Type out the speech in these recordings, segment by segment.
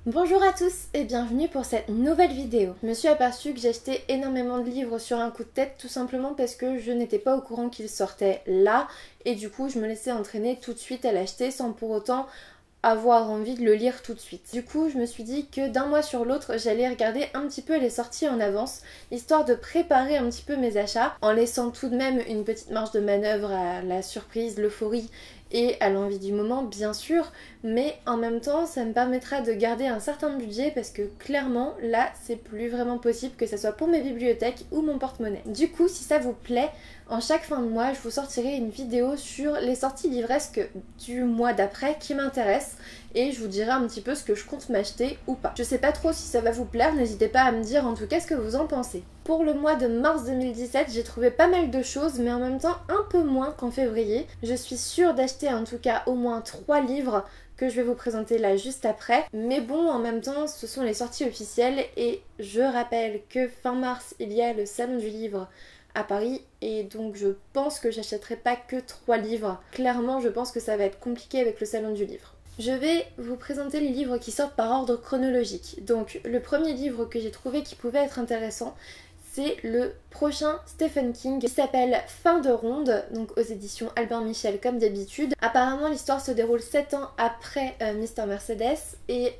Bonjour à tous et bienvenue pour cette nouvelle vidéo. Je me suis aperçue que j'achetais énormément de livres sur un coup de tête tout simplement parce que je n'étais pas au courant qu'ils sortaient là et du coup je me laissais entraîner tout de suite à l'acheter sans pour autant avoir envie de le lire tout de suite. Du coup je me suis dit que d'un mois sur l'autre j'allais regarder un petit peu les sorties en avance histoire de préparer un petit peu mes achats en laissant tout de même une petite marge de manœuvre à la surprise, l'euphorie et à l'envie du moment bien sûr, mais en même temps ça me permettra de garder un certain budget parce que clairement là c'est plus vraiment possible que ça soit pour mes bibliothèques ou mon porte-monnaie. Du coup si ça vous plaît, en chaque fin de mois je vous sortirai une vidéo sur les sorties livresques du mois d'après qui m'intéressent et je vous dirai un petit peu ce que je compte m'acheter ou pas. Je sais pas trop si ça va vous plaire, n'hésitez pas à me dire en tout cas ce que vous en pensez. Pour le mois de mars 2017, j'ai trouvé pas mal de choses, mais en même temps un peu moins qu'en février. Je suis sûre d'acheter en tout cas au moins 3 livres que je vais vous présenter là juste après. Mais bon, en même temps, ce sont les sorties officielles et je rappelle que fin mars, il y a le Salon du Livre à Paris et donc je pense que j'achèterai pas que 3 livres. Clairement, je pense que ça va être compliqué avec le Salon du Livre. Je vais vous présenter les livres qui sortent par ordre chronologique. Donc le premier livre que j'ai trouvé qui pouvait être intéressant, c'est le prochain Stephen King qui s'appelle Fin de ronde, donc aux éditions Albin Michel comme d'habitude. Apparemment l'histoire se déroule 7 ans après Mr. Mercedes et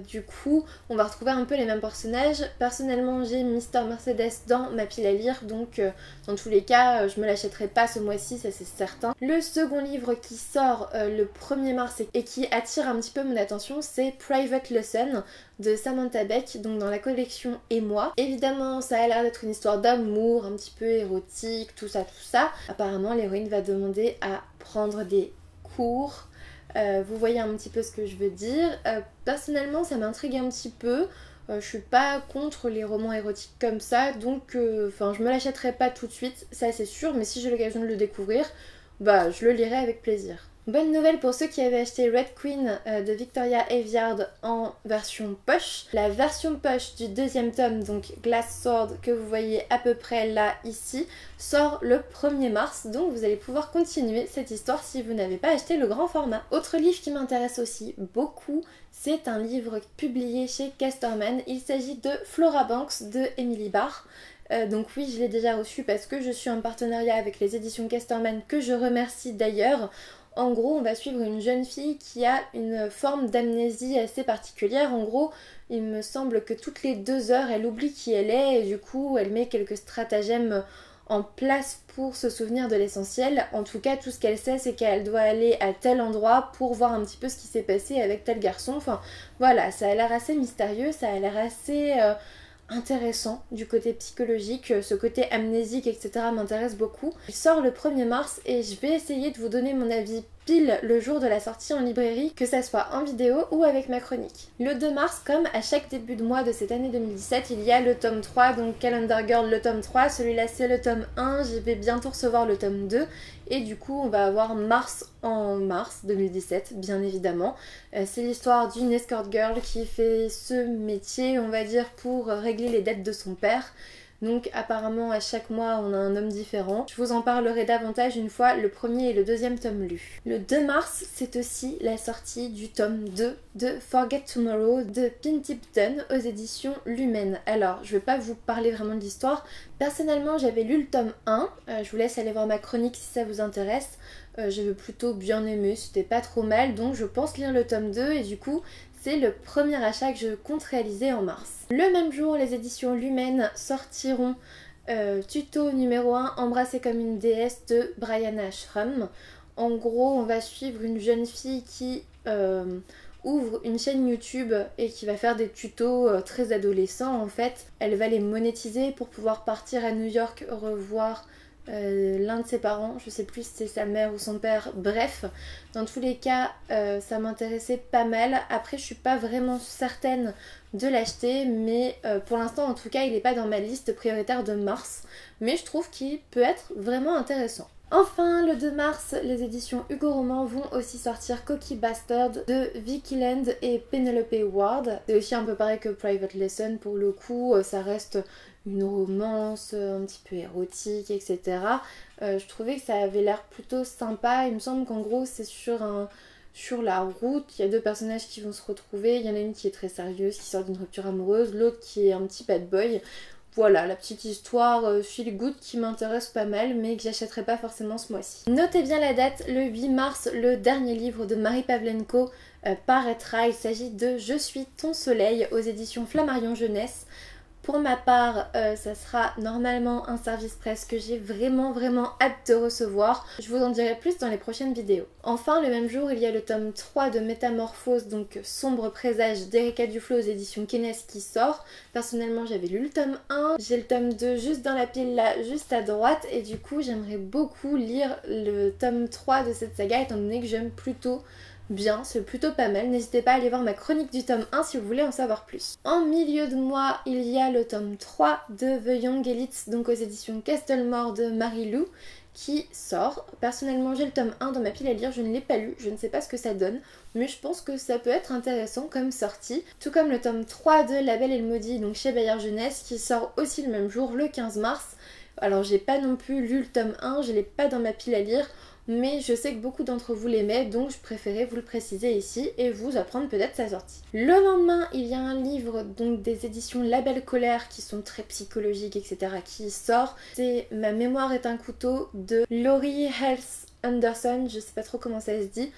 du coup on va retrouver un peu les mêmes personnages. Personnellement j'ai Mr. Mercedes dans ma pile à lire donc dans tous les cas je me l'achèterai pas ce mois-ci, ça c'est certain. Le second livre qui sort le 1er mars et qui attire un petit peu mon attention c'est Private Lesson de Samantha Beck, donc dans la collection Et moi. Évidemment ça a l'air d'être une histoire d'amour, un petit peu érotique, tout ça. Apparemment l'héroïne va demander à prendre des cours. Vous voyez un petit peu ce que je veux dire. Personnellement ça m'intrigue un petit peu. Je suis pas contre les romans érotiques comme ça, donc je me l'achèterai pas tout de suite, ça c'est sûr, mais si j'ai l'occasion de le découvrir, bah je le lirai avec plaisir. Bonne nouvelle pour ceux qui avaient acheté Red Queen de Victoria Aveyard en version poche. La version poche du deuxième tome, donc Glass Sword, que vous voyez à peu près là, ici, sort le 1er mars, donc vous allez pouvoir continuer cette histoire si vous n'avez pas acheté le grand format. Autre livre qui m'intéresse aussi beaucoup, c'est un livre publié chez Casterman. Il s'agit de Flora Banks de Emily Barr. Donc oui, je l'ai déjà reçu parce que je suis en partenariat avec les éditions Casterman, que je remercie d'ailleurs. En gros, on va suivre une jeune fille qui a une forme d'amnésie assez particulière. En gros, il me semble que toutes les 2 heures, elle oublie qui elle est et du coup, elle met quelques stratagèmes en place pour se souvenir de l'essentiel. En tout cas, tout ce qu'elle sait, c'est qu'elle doit aller à tel endroit pour voir un petit peu ce qui s'est passé avec tel garçon. Enfin, voilà, ça a l'air assez mystérieux, ça a l'air assez intéressant du côté psychologique, ce côté amnésique, etc. m'intéresse beaucoup. Il sort le 1er mars et je vais essayer de vous donner mon avis pile le jour de la sortie en librairie, que ça soit en vidéo ou avec ma chronique. Le 2 mars, comme à chaque début de mois de cette année 2017, il y a le tome 3, donc Calendar Girl le tome 3, celui-là c'est le tome 1, je vais bientôt recevoir le tome 2, et du coup on va avoir mars en mars 2017, bien évidemment. C'est l'histoire d'une escort girl qui fait ce métier, on va dire, pour régler les dettes de son père. Donc apparemment à chaque mois on a un homme différent. Je vous en parlerai davantage une fois le premier et le deuxième tome lus. Le 2 mars c'est aussi la sortie du tome 2 de Forget Tomorrow de Pin Tipton aux éditions Lumen. Alors je vais pas vous parler vraiment de l'histoire. Personnellement j'avais lu le tome 1, je vous laisse aller voir ma chronique si ça vous intéresse. J'avais plutôt bien aimé, c'était pas trop mal, donc je pense lire le tome 2 et du coup c'est le premier achat que je compte réaliser en mars. Le même jour, les éditions Lumen sortiront tuto numéro 1, Embrasser comme une déesse de Brianna Ashram. En gros, on va suivre une jeune fille qui ouvre une chaîne YouTube et qui va faire des tutos très adolescents en fait. Elle va les monétiser pour pouvoir partir à New York revoir l'un de ses parents, je sais plus si c'est sa mère ou son père, bref, dans tous les cas ça m'intéressait pas mal. Après je suis pas vraiment certaine de l'acheter, mais pour l'instant en tout cas il est pas dans ma liste prioritaire de mars, mais je trouve qu'il peut être vraiment intéressant. Enfin, le 2 mars, les éditions Hugo Roman vont aussi sortir Cocky Bastard de Vicky Land et Penelope Ward. C'est aussi un peu pareil que Private Lesson pour le coup, ça reste une romance un petit peu érotique, etc. Je trouvais que ça avait l'air plutôt sympa. Il me semble qu'en gros c'est sur sur la route. Il y a deux personnages qui vont se retrouver, il y en a une qui est très sérieuse, qui sort d'une rupture amoureuse, l'autre qui est un petit bad boy. Voilà, la petite histoire feel good qui m'intéresse pas mal mais que j'achèterai pas forcément ce mois-ci. Notez bien la date, le 8 mars, le dernier livre de Marie Pavlenko paraîtra. Il s'agit de Je suis ton soleil aux éditions Flammarion Jeunesse. Pour ma part, ça sera normalement un service presse que j'ai vraiment hâte de recevoir. Je vous en dirai plus dans les prochaines vidéos. Enfin, le même jour, il y a le tome 3 de Métamorphose, donc Sombre présage d'Erika Duflo aux éditions Kenes qui sort. Personnellement, j'avais lu le tome 1, j'ai le tome 2 juste dans la pile là, juste à droite, et du coup, j'aimerais beaucoup lire le tome 3 de cette saga étant donné que j'aime plutôt bien, c'est plutôt pas mal. N'hésitez pas à aller voir ma chronique du tome 1 si vous voulez en savoir plus. En milieu de mois, il y a le tome 3 de The Young Elites, donc aux éditions Castlemore de Marie Lou, qui sort. Personnellement, j'ai le tome 1 dans ma pile à lire, je ne l'ai pas lu, je ne sais pas ce que ça donne, mais je pense que ça peut être intéressant comme sortie. Tout comme le tome 3 de La Belle et le Maudit, donc chez Bayard Jeunesse, qui sort aussi le même jour, le 15 mars. Alors j'ai pas non plus lu le tome 1, je l'ai pas dans ma pile à lire, mais je sais que beaucoup d'entre vous l'aimaient, donc je préférais vous le préciser ici et vous apprendre peut-être sa sortie. Le lendemain, il y a un livre donc des éditions Label Colère qui sont très psychologiques, etc. qui sort. C'est Ma mémoire est un couteau de Laurie Health Anderson, je sais pas trop comment ça se dit.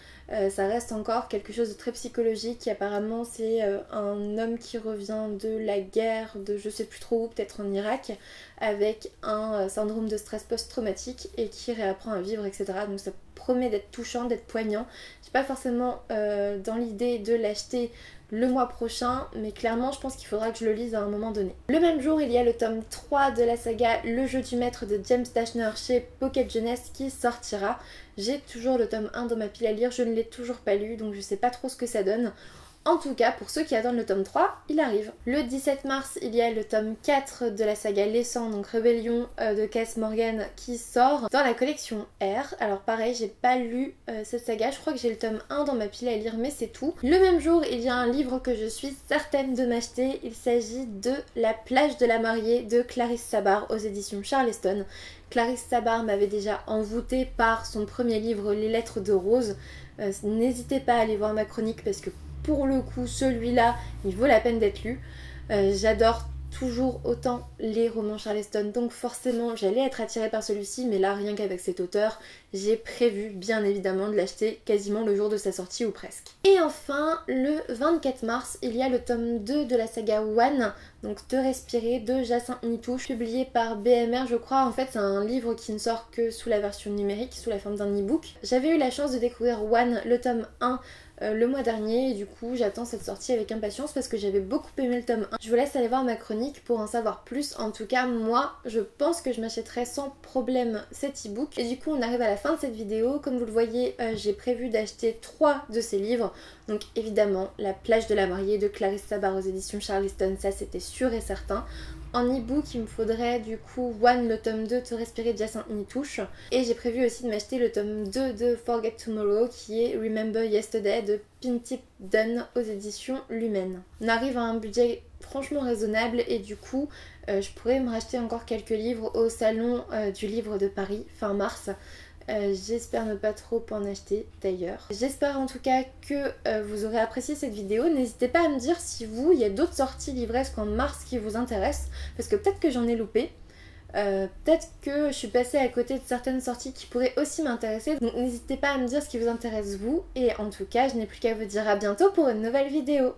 Ça reste encore quelque chose de très psychologique. Apparemment c'est un homme qui revient de la guerre de je sais plus trop où, peut-être en Irak, avec un syndrome de stress post-traumatique et qui réapprend à vivre, etc. Donc ça promet d'être touchant, d'être poignant. J'ai pas forcément dans l'idée de l'acheter le mois prochain, mais clairement je pense qu'il faudra que je le lise à un moment donné. Le même jour, il y a le tome 3 de la saga Le jeu du maître de James Dashner chez Pocket Jeunesse qui sortira. J'ai toujours le tome 1 dans ma pile à lire, je ne l'ai toujours pas lu, donc je sais pas trop ce que ça donne. En tout cas, pour ceux qui attendent le tome 3, il arrive. Le 17 mars, il y a le tome 4 de la saga Les 100, donc Rébellion de Cass Morgan, qui sort dans la collection R. Alors pareil, j'ai pas lu cette saga, je crois que j'ai le tome 1 dans ma pile à lire, mais c'est tout. Le même jour, il y a un livre que je suis certaine de m'acheter. Il s'agit de La plage de la mariée de Clarisse Sabar aux éditions Charleston. Clarisse Sabar m'avait déjà envoûtée par son premier livre, Les lettres de Rose. N'hésitez pas à aller voir ma chronique parce que pour le coup, celui-là, il vaut la peine d'être lu. J'adore toujours autant les romans Charleston, donc forcément j'allais être attirée par celui-ci, mais là rien qu'avec cet auteur, j'ai prévu bien évidemment de l'acheter quasiment le jour de sa sortie ou presque. Et enfin, le 24 mars, il y a le tome 2 de la saga One, donc Te respirer de Jacinthe Nitouche, publié par BMR je crois. En fait c'est un livre qui ne sort que sous la version numérique, sous la forme d'un e-book. J'avais eu la chance de découvrir One, le tome 1, le mois dernier, et du coup j'attends cette sortie avec impatience parce que j'avais beaucoup aimé le tome 1. Je vous laisse aller voir ma chronique pour en savoir plus. En tout cas moi je pense que je m'achèterai sans problème cet e-book. Et du coup on arrive à la fin de cette vidéo. Comme vous le voyez, j'ai prévu d'acheter 3 de ces livres. Donc évidemment La plage de la mariée de Clarisse Sabar aux éditions Charleston, ça c'était sûr et certain. En e-book, il me faudrait du coup One, le tome 2, Te respirer de Jacinthe Nitouche. Et j'ai prévu aussi de m'acheter le tome 2 de Forget Tomorrow qui est Remember Yesterday de Pintip Dunn aux éditions Lumen. On arrive à un budget franchement raisonnable et du coup je pourrais me racheter encore quelques livres au salon du livre de Paris fin mars. J'espère ne pas trop en acheter d'ailleurs. J'espère en tout cas que vous aurez apprécié cette vidéo. N'hésitez pas à me dire si vous, il y a d'autres sorties livresques en mars qui vous intéressent, parce que peut-être que j'en ai loupé. Peut-être que je suis passée à côté de certaines sorties qui pourraient aussi m'intéresser. Donc n'hésitez pas à me dire ce qui vous intéresse vous. Et en tout cas, je n'ai plus qu'à vous dire à bientôt pour une nouvelle vidéo.